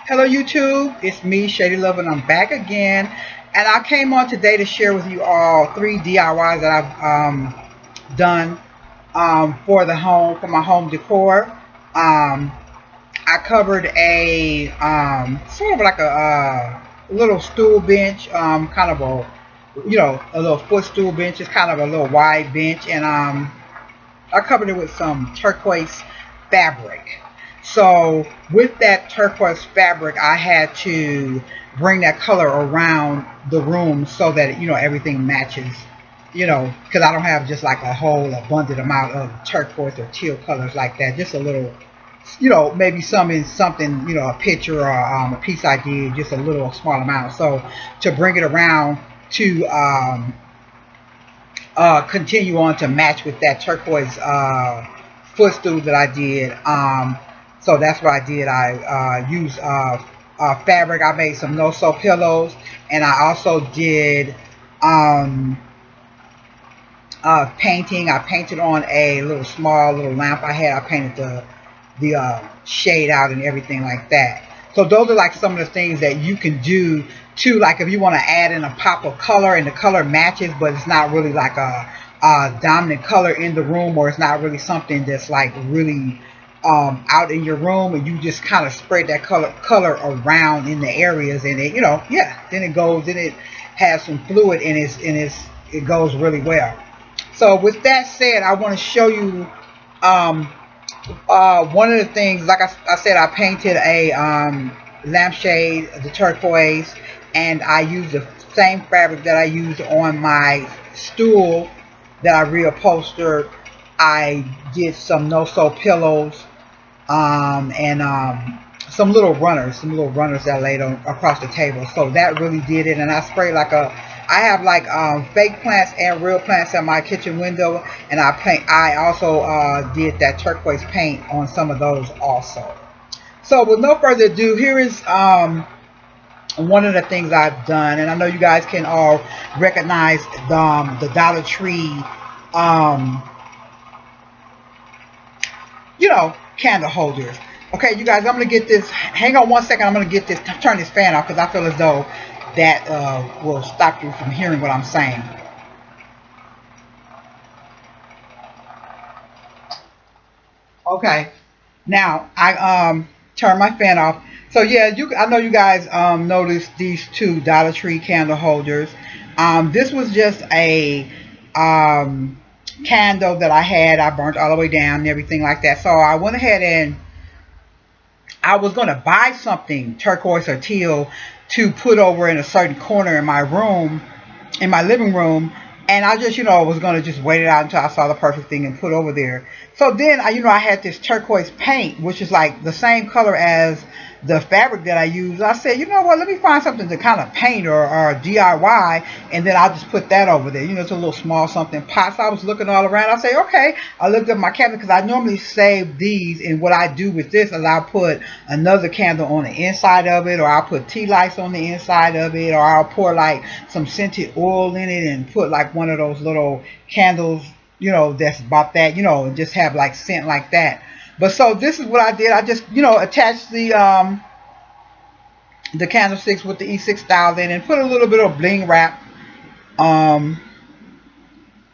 Hello YouTube, it's me, Chaideeloves, and I'm back again. And I came on today to share with you all 3 DIYs that I've done for the home, for my home decor. I covered a sort of like a little stool bench, kind of a little footstool bench. It's kind of a little wide bench, and I covered it with some turquoise fabric. So with that turquoise fabric, I had to bring that color around the room so that everything matches. Because I don't have just like a whole abundant amount of turquoise or teal colors like that. Just a little, maybe something, a picture or a piece I did, just a little small amount. So to bring it around to continue on to match with that turquoise footstool that I did. So that's what I did. I used fabric. I made some no-sew pillows, and I also did painting. I painted on a small lamp I had. I painted the shade out and everything like that. So those are like some of the things that you can do too, like if you want to add in a pop of color and the color matches, but it's not really like a dominant color in the room, or it's not really something that's like really out in your room, and you just kind of spread that color around in the areas, and it then it has some fluid and it goes really well. So with that said, I want to show you one of the things. Like I said, I painted a lampshade, the turquoise, and I used the same fabric that I used on my stool that I reupholstered. I did some no-sew pillows and some little runners that I laid on across the table. So that really did it. And I sprayed I have like fake plants and real plants at my kitchen window, and I also did that turquoise paint on some of those also. So with no further ado, here is one of the things I've done, and I know you guys can all recognize the Dollar Tree candle holders. Okay, you guys, I'm gonna get this. Hang on one second. I'm gonna get this. Turn this fan off because I feel as though that will stop you from hearing what I'm saying. Okay, now I turn my fan off. So yeah, I know you guys noticed these two Dollar Tree candle holders. This was just a candle that I had. I burnt all the way down and everything like that. So I went ahead and I was going to buy something turquoise or teal to put over in a certain corner in my room, in my living room, and I just was going to just wait it out until I saw the perfect thing and put over there. So then I had this turquoise paint, which is like the same color as the fabric that I used. I said, you know what, let me find something to kind of paint or DIY, and then I'll just put that over there. It's a little small something pot. So I was looking all around. I say, okay. I looked at my cabinet because I normally save these, and what I do with this is I'll put another candle on the inside of it, or I'll put tea lights on the inside of it, or I'll pour like some scented oil in it and put like one of those little candles, that's about that, and just have like scent like that. But so this is what I did. I just, attached the candlesticks with the E6000 and put a little bit of bling wrap. Let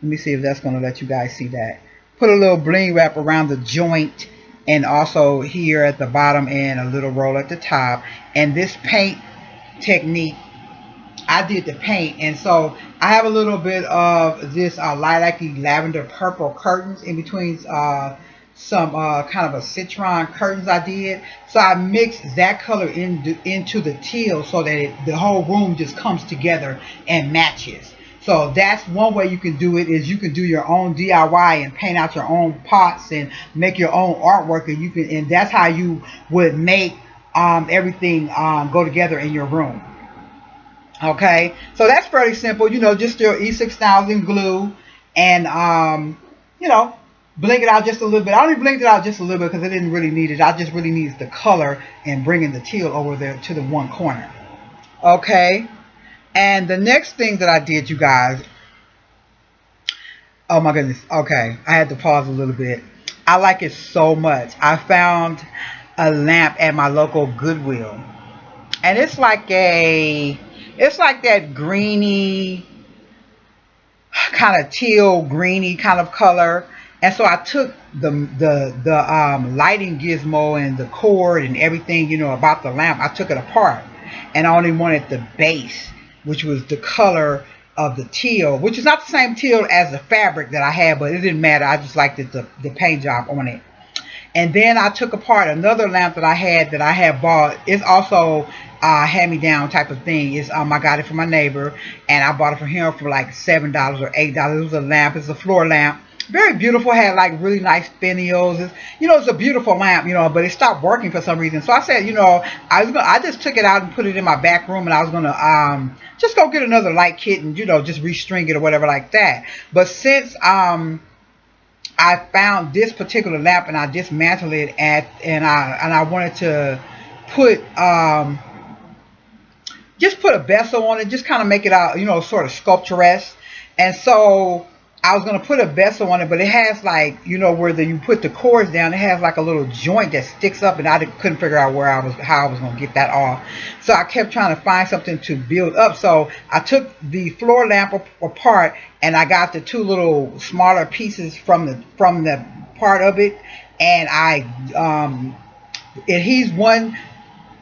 me see if that's going to let you guys see that. Put a little bling wrap around the joint, and also here at the bottom, and a little roll at the top. And this paint technique, I did the paint, and so I have a little bit of this lilac-y lavender purple curtains in between some kind of a citron curtains I did. So I mixed that color into the teal so that the whole room just comes together and matches. So that's one way you can do it, is you can do your own DIY and paint out your own pots and make your own artwork, and that's how you would make everything go together in your room. Okay, so that's fairly simple. Just your E6000 glue, and blink it out just a little bit. I only blinked it out just a little bit because I didn't really need it. I just really needed the color and bringing the teal over there to the one corner. Okay, and the next thing that I did, you guys, oh my goodness, okay, I had to pause a little bit. I like it so much. I found a lamp at my local Goodwill, and it's like that greeny, kind of teal greeny kind of color. And so I took the lighting gizmo and the cord and everything, about the lamp. I took it apart, and I only wanted the base, which was the color of the teal, which is not the same teal as the fabric that I had, but it didn't matter. I just liked the paint job on it. And then I took apart another lamp that I had bought. It's also hand-me-down type of thing. It's I got it from my neighbor, and I bought it from him for like $7 or $8. It was a lamp. It's a floor lamp. Very beautiful. Had like really nice finials. It's a beautiful lamp. But it stopped working for some reason. So I said, I just took it out and put it in my back room, and I was gonna just go get another light kit and just restring it or whatever like that. But since I found this particular lamp and I dismantled it and I wanted to put just put a vessel on it, just kind of make it out, sort of sculpturesque. And so I was gonna put a vessel on it, but it has like, where you put the cords down, it has like a little joint that sticks up, and I couldn't figure out how I was gonna get that off. So I kept trying to find something to build up. So I took the floor lamp apart, and I got the two little smaller pieces from the part of it, and I adhesed one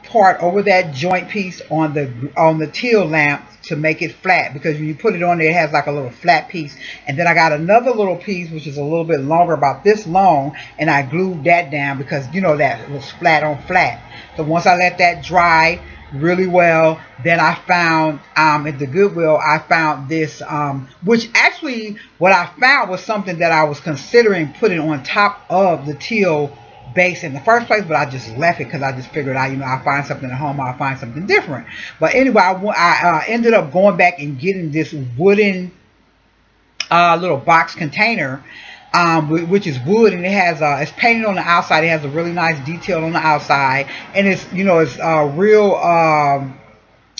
part over that joint piece on the teal lamp to make it flat, because when you put it on there, it has like a little flat piece. And then I got another little piece which is a little bit longer, about this long, and I glued that down because that was flat on flat. So once I let that dry really well, then I found at the Goodwill, I found this which actually what I found was something that I was considering putting on top of the teal base in the first place, but I just left it because I just figured out, I'll find something at home, I'll find something different. But anyway, I ended up going back and getting this wooden little box container, which is wood, and it has it's painted on the outside. It has a really nice detail on the outside, and it's it's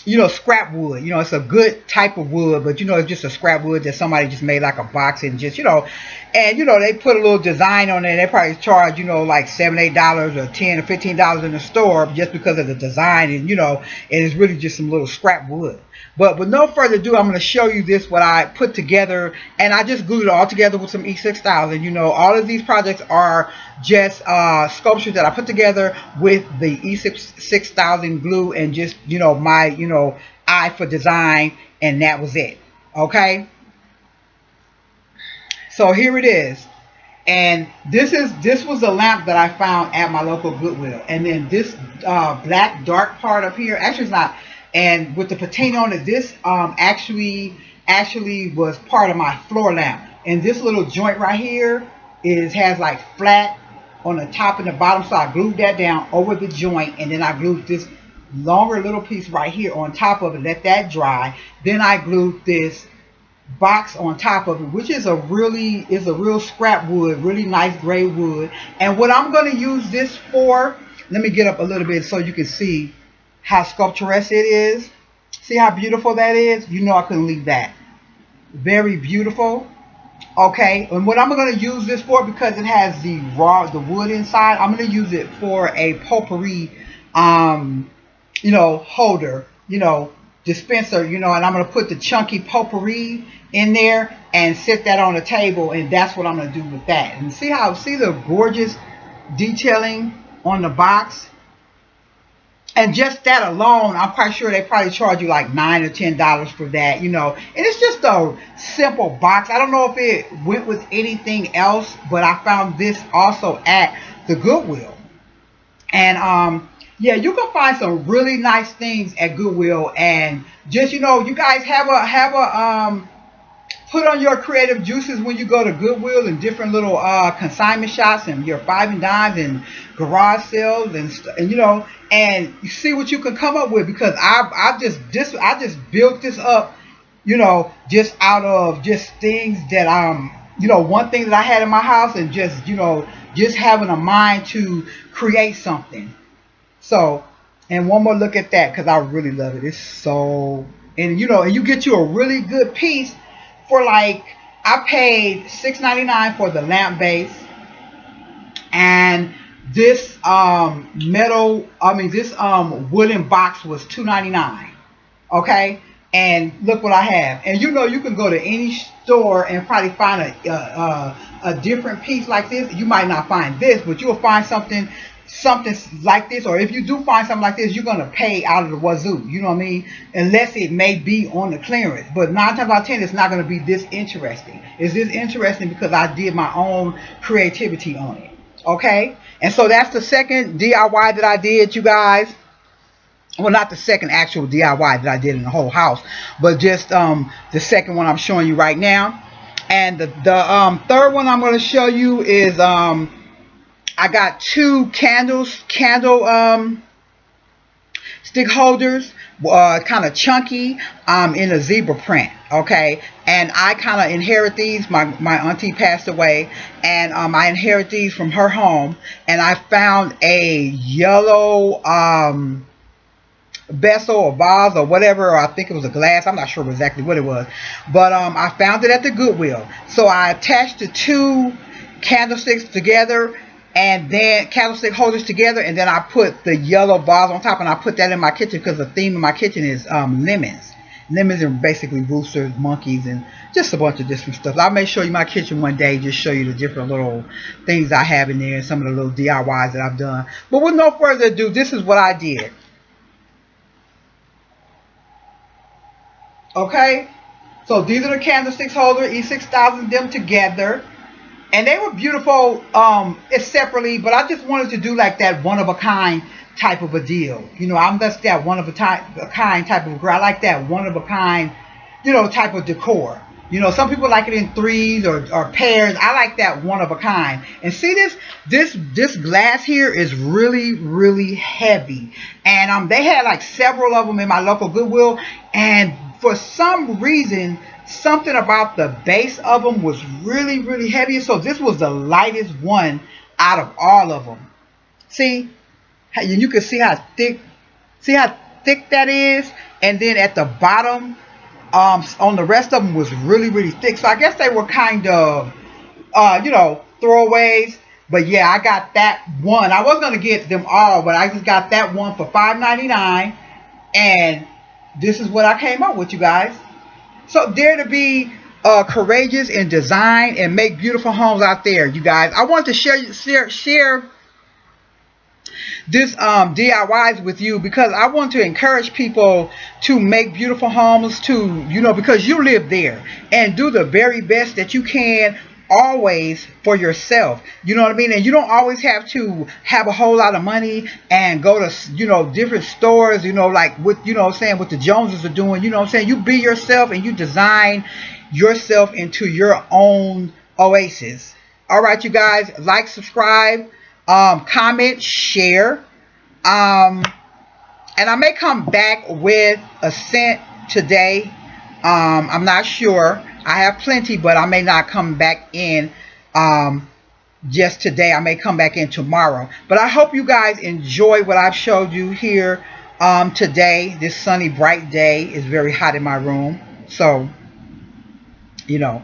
real scrap wood. It's a good type of wood, but it's just a scrap wood that somebody just made like a box and just and they put a little design on it, and they probably charge like $7, $8 or $10 or $15 in the store just because of the design, and and it's really just some little scrap wood. But with no further ado, I'm going to show you this, what I put together, and I just glued it all together with some E6000. All of these projects are just sculptures that I put together with the E6000 glue and just, my, eye for design, and that was it. Okay? So here it is. And this was the lamp that I found at my local Goodwill. And then this black dark part up here, actually it's not, and with the patina on it, this actually was part of my floor lamp. And this little joint right here has like flat on the top and the bottom, so I glued that down over the joint, and then I glued this longer little piece right here on top of it, let that dry. Then I glued this box on top of it, which is a real scrap wood, really nice gray wood. And what I'm going to use this for, let me get up a little bit so you can see how sculpturesque it is. See how beautiful that is? I couldn't leave that. Very beautiful. Okay, and what I'm going to use this for, because it has the wood inside, I'm going to use it for a potpourri holder, dispenser, and I'm going to put the chunky potpourri in there and set that on the table, and that's what I'm going to do with that. And see the gorgeous detailing on the box? And just that alone, I'm quite sure they probably charge you like $9 or $10 for that, And it's just a simple box. I don't know if it went with anything else, but I found this also at the Goodwill. And yeah, you can find some really nice things at Goodwill. And just, you guys have a put on your creative juices when you go to Goodwill and different little consignment shops and your 5 and dimes and garage sales and and you see what you can come up with, because I just built this up, just out of just things that one thing that I had in my house, and just having a mind to create something. So, and one more look at that, because I really love it. It's so, and and you get you a really good piece for like, I paid $6.99 for the lamp base, and This this wooden box was $2.99. Okay, and look what I have. And you know, you can go to any store and probably find a different piece like this. You might not find this, but you'll find something like this. Or if you do find something like this, you're gonna pay out of the wazoo. You know what I mean? Unless it may be on the clearance. But 9 times out of 10, it's not gonna be this interesting. It's this interesting because I did my own creativity on it. Okay, and so that's the second DIY that I did, you guys. Well, not the second actual DIY that I did in the whole house, but just the second one I'm showing you right now. And the third one I'm going to show you is I got 2 candle stick holders, kind of chunky, in a zebra print. Okay, and I kind of inherit these. My auntie passed away, and I inherit these from her home. And I found a yellow vessel or vase or whatever, or I think it was a glass. I'm not sure exactly what it was, but I found it at the Goodwill. So I attached the 2 candlesticks together, and then candlestick holders together, and then I put the yellow vase on top, and I put that in my kitchen because the theme of my kitchen is lemons. Lemons and basically roosters, monkeys, and just a bunch of different stuff. I may show you my kitchen one day, just show you the different little things I have in there and some of the little DIYs that I've done. But with no further ado, this is what I did. Okay, so these are the candlesticks holder, E6000, them together, and they were beautiful separately, but I just wanted to do like that one of a kind type of a deal. You know, I'm just that one of a kind type of girl. I like that one of a kind, you know, type of decor. You know, some people like it in threes or pairs. I like that one of a kind. And see this glass here is really, really heavy. And they had like several of them in my local Goodwill, and for some reason, something about the base of them was really, really heavy. So this was the lightest one out of all of them. See, you can see how thick that is. And then at the bottom, on the rest of them was really, really thick. So I guess they were kind of, you know, throwaways. But yeah, I got that one. I was gonna get them all, but I just got that one for $5.99, and this is what I came up with, you guys. So dare to be courageous in design and make beautiful homes out there, you guys. I want to share this DIYs with you because I want to encourage people to make beautiful homes, to, you know, because you live there, and do the very best that you can always for yourself. You know what I mean? And you don't always have to have a whole lot of money and go to, you know, different stores, you know, like what, you know what I'm saying, what the Joneses are doing. You know what I'm saying? You be yourself and you design yourself into your own oasis. All right, you guys, like, subscribe, comment, share, and I may come back with a scent today. I'm not sure. I have plenty, but I may not come back in just today. I may come back in tomorrow. But I hope you guys enjoy what I've showed you here today. This sunny, bright day. Is very hot in my room. So, you know.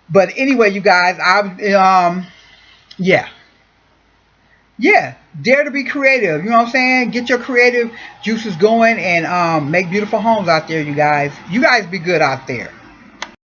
But anyway, you guys, yeah. Dare to be creative. You know what I'm saying? Get your creative juices going and make beautiful homes out there, you guys. You guys be good out there.